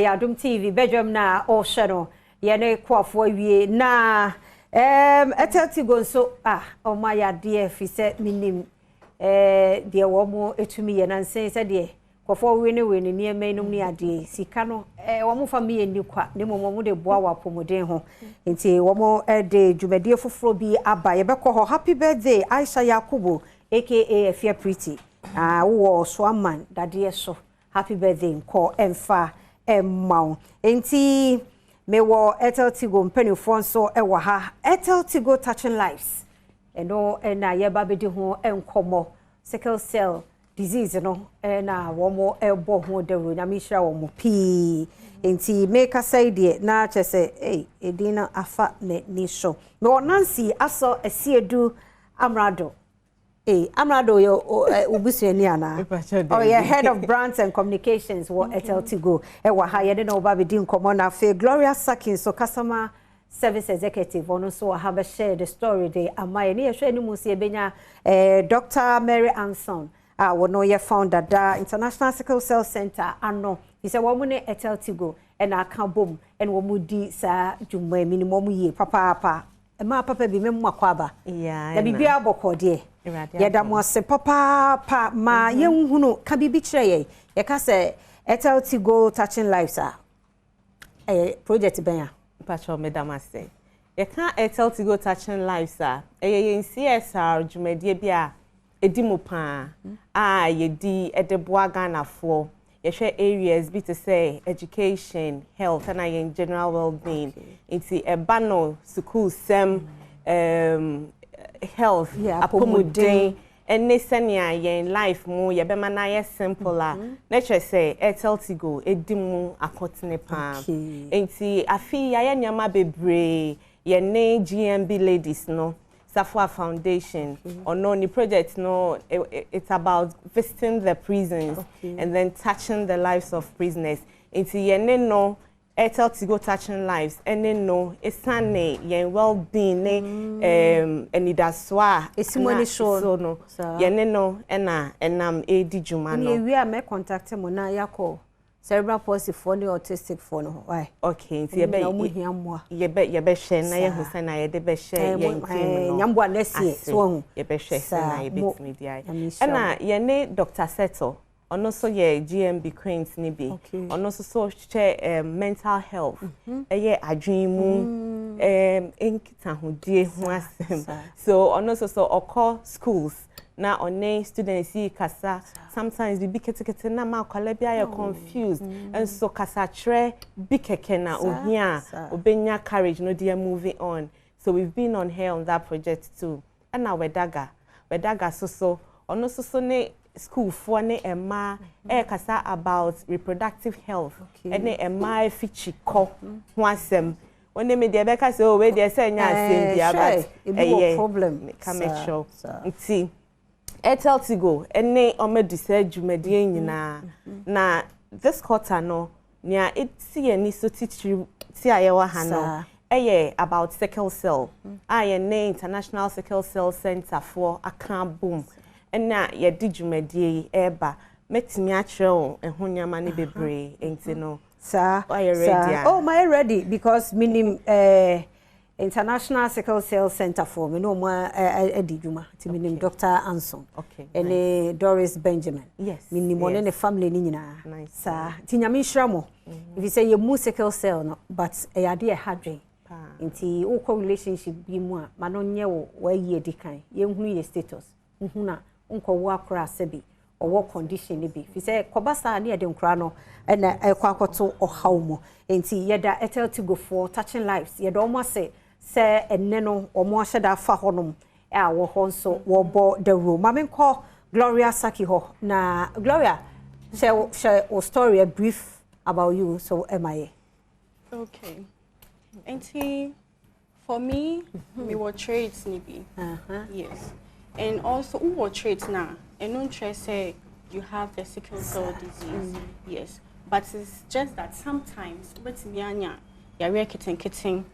Adom TV Badwam na o hye ye ne kwafo awie na AirtelTigo nso o ma ya de fi se minim de wo mo etumi ye nansen se de kwafo we ne niema enum ne ade sika no wo mo fa me ye ni kwa ne mo de boa wa pomoden ho nti wo mo de dwumadie foforo bi aba ye bekọ ho happy birthday Aisha Yakubu aka Afia Pretty wo Swaman dade so happy birthday nko emfa emmaw enti mewo AirtelTigo mpanifo nso ewa ha AirtelTigo touching lives eno na ye ba bedi ho enkomo sickle cell disease no na womo ebo ho dawro na mihira womo pi enti make say de na chese edina afa ne ni so me Nancy aso asiedu amrado Amrado yo ubusuani ana. Oh yeah, head of brands and communications wo AirtelTigo. Ewa ha ye de na oba be di nkomo na fe Gloria Sakin so customer service executive ono so have share the story dey amaye ne yehwe ni mu se benya Dr. Mary Anson wono ye founder da International Sickle Cell Center ano. He say wo mu ne AirtelTigo e na aka bom e wo mu di sa dwuma minimum ye papa papa bi memu akwaba ya bibia bokode ye da mo se papa ma ye nhunu ka bibi kire ye ka se AirtelTigo touching lives project ben pacho madam ase ye ka AirtelTigo touching lives ye CSR dwumadie bia edimu pa ye di edeboa Ghanafo ye share areas be to say education, health, and in general well-being. Into a banner, school, health, apomodin, and nesenia in life more ye be manaya simpler. Nature say AirtelTigo edimu akotine pa. Into afi ya nyama bebre ye ne GMB ladies no. Safwa Foundation or no ni project no it's about visiting the prisons and then touching the lives of prisoners into yene no AirtelTigo touching lives and no esane yen well-being enidaswa esimoni so no yene no enam edi juma no we are me contact mo na yakọ cerebral palsy for the autistic for no why okay nti ye be share na ye hu na ye de be share ye ntim no nyambo anesi so ye be share na ye betimi di ai na ye ne Dr. Seto ono so ye GMB Queens ni bi ono so share mental health ye adwen mu enkita hodie hu asem so ono so okọ schools na onne students see kasa sometimes we be kete na ma kwala bia you confused and so kasa tre bi keke na ohia obenya courage no they are moving on so we've been on here on that project too and now wedaga so ono so ne school for ne ema kasa about reproductive health and ne ema fichiko ho asem when they media beka say oh we dey say nya asem bia but a problem can make sure see AirtelTigo ene omedi se dwumadie nyina na this quarter no nia eti ani so ti ayewa ha no about sickle cell ne International Sickle Cell Center for aka boom na ye di dwumadie eba metimi a kire ehun nyama ne bebre enti no sir are you ready oh my ready because minim International Sickle Cell Center for me no more edijuma ti minim Dr. Anson ene Doris Benjamin yes minim one ne family ni nyina sa ti nyame hwramo if you say you mu sickle cell no but e ade e hadwen nti wo ko relationship bi mu a ma no nye wo ayi edikan ye hunu ye status huna nko wo akora asebi owo condition ni bi fi say kobasa na ye de nkura no na ekwa akoto ohawmo nti ye da AirtelTigo for touching lives ye do omo se enne no omo ahye da fa honom wo ho nso wo bo the room mame call Gloria Saki ho na Gloria share a story a brief about you so MIA okay and for me we were trades nibi yes and also who were trades now and don't say you have the sickle cell disease yes but it's just that sometimes but you're kitten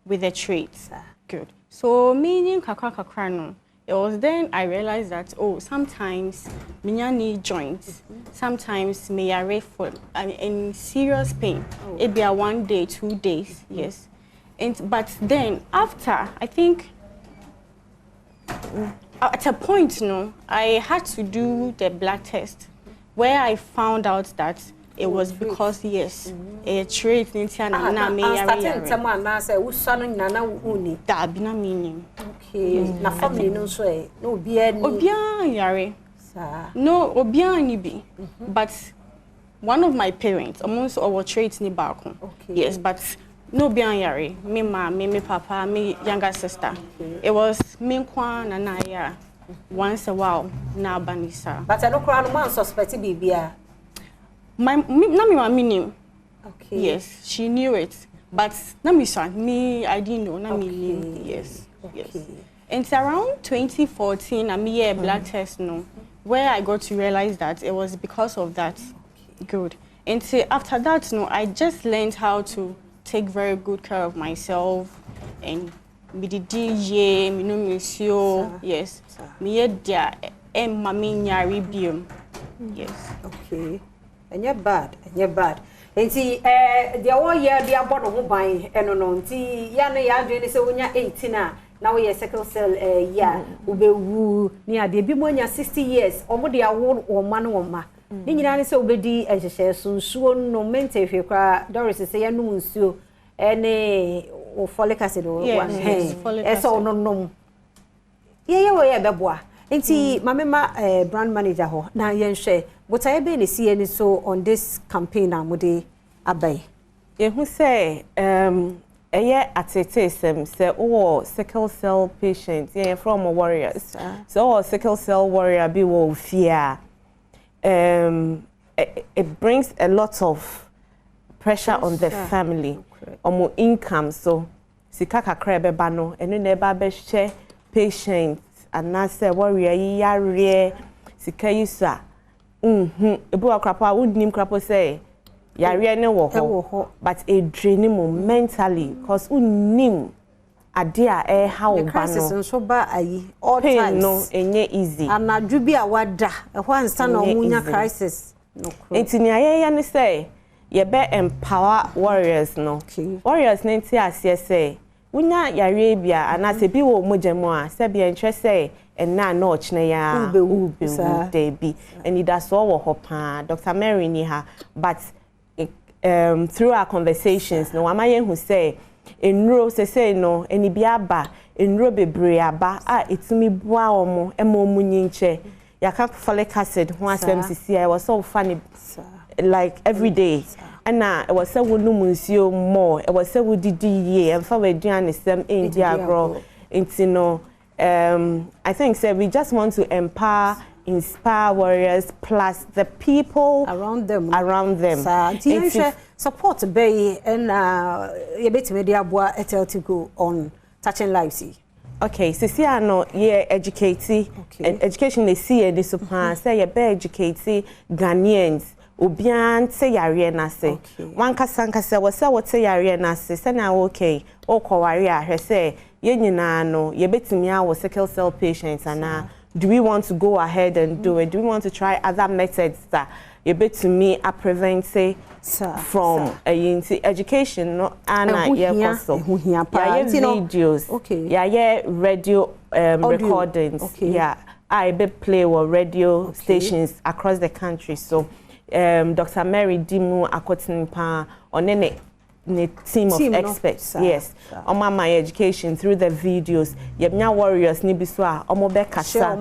with the traits good so meaning kakra no it was then I realized that, oh, sometimes me need joints, sometimes me are for in serious pain. It be a 1 day, 2 days, yes. But then after, I think at a point, I had to do the blood test where I found out that it was because, yes, a trait in Tiana na me yare. Someone na say usano nana uni. Da bi na meaning. Okay. Na family no so no obia ni. Obia yare. Sa. No, obia ni bi. But one of my parents, amongst our traits ni back. Okay. Yes, but no obia yare. Me ma, me papa, me younger sister. Okay. It was me kwa na na ya. Once a while na banisa. But I no cry no man suspect bibia. My meaning. Okay. Yes, she knew it. But me, I didn't know. Yes. Okay. Yes. And it's around 2014, I made a blood test, where I got to realize that it was because of that. Okay. Good. And after that, I just learned how to take very good care of myself and me the DJ, me no monsieur. Yes. Me dia and mami nyari biom. Yes. Okay. And you're bad. And see, the whole year they are born of buying, and no, see, Yana Yadrin is when you're 18 now, we are sickle cell, ube near the Bimonia 60 years, or more the award or man or ma. Ninja is obedi as a share soon, no mental if you cry, Doris is a noon so, and or folic acid or one, as all no. Yeah, Babois. And see, my brand manager, now yen share. What I been seeing so on this campaign, I'm with the Abbey. You who say, a year at a tasem, say, oh, sickle cell patients, from a warriors. So, sickle cell warrior be will fear. It brings a lot of pressure on the family, or more income. So, Sikaka crebe bano, and you never be share patients, and I say, warrior, yare, Sikayusa. Ebu akrapa would nim krapo say yare ne wo ho but a draining mentally cause unim ade a how ba no crisis so ba ayi all times no enye easy anadwu bi a wada e ho ansa na omunya crisis no entini aye ne say ye be empower warriors no warriors ne nti ase say wunya yare bia anase bi wo mojamo a se bia ntre say and now no ya be and it does all hopa Dr. Mary ni ha but through our conversations no amaye who say enro say no eni bia ba enro bebre aba etimi boa omo emomu nyinche yaka folic acid ho asem sisi I was so funny like every day and it was so numuncio more it was so didi ye and for we duane sem endia agro intino I think we just want to empower, inspire warriors plus the people around them. Support bay and you bet media boa AirtelTigo on touching lives. Okay, so see I know educate education they see this upon say you be educate Ghanaians. Obian say yare na se wan kasanka se wo say what say yare na se say na okay o kware ahwe say ye nyina no ye betimi awo sickle cell patients and do we want to go ahead and do it? Do we want to try other methods that ye betimi a prevent say from education no ana ye koso ya videos ya radio recordings I be play with radio stations across the country so Dr. Mary Dimu Akotinpa on ne team of experts. Yes. On my education through the videos. Yebnya warriors ni biswa omo be kasa.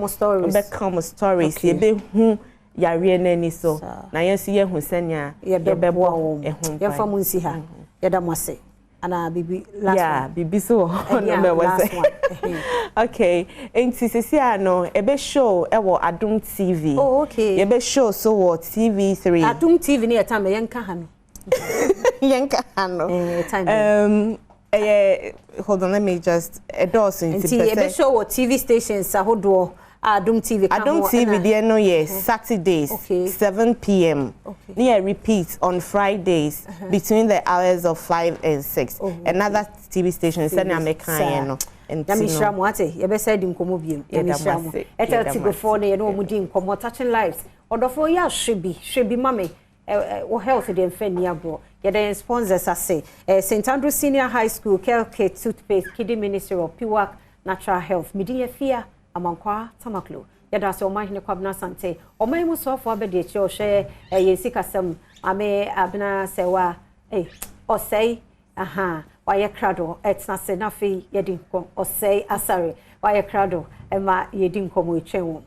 Be come stories. Yebe hu yare nani so. Na yensi ye hu senya yebe bo ehun. Ye famu nsi ha. Yeda mwase. Ana bibi last one. Yeah, bibi so last one. Okay. Enti sisi ano ebe show ewo Adom TV. Oh, okay. Ebe show so what TV3. Adom TV ni etame yenka hano. Yenka hano. Hold on, let me just endorse it. Enti ebe show what TV stations ahodo Adom TV. Adom TV there no yes Saturdays 7 p.m. Near repeat on Fridays between the hours of 5 and 6. Another TV station send American no. Yamishra Mwate, Yabesa din Komobium, Yamishra. AirtelTigo phone, you know, Mudin Komo touching lives. Or the 4 years should be mammy. Or health the Fenia bro. Yet sponsors I say St. Andrew Senior High School, Kelke toothpaste, Kidney Ministry of Piwak, Natural Health, Media Fear, Amankwa, Tamaklo. Yada so my Kwabna Sante, or my most of Wabedi Cho share a Yesikasam, Ame Abna Sewa, or say, aha, why a crado, it's not senafi, yedinkom, or say, asari, why a crado, Emma yedinkom with Chenwo.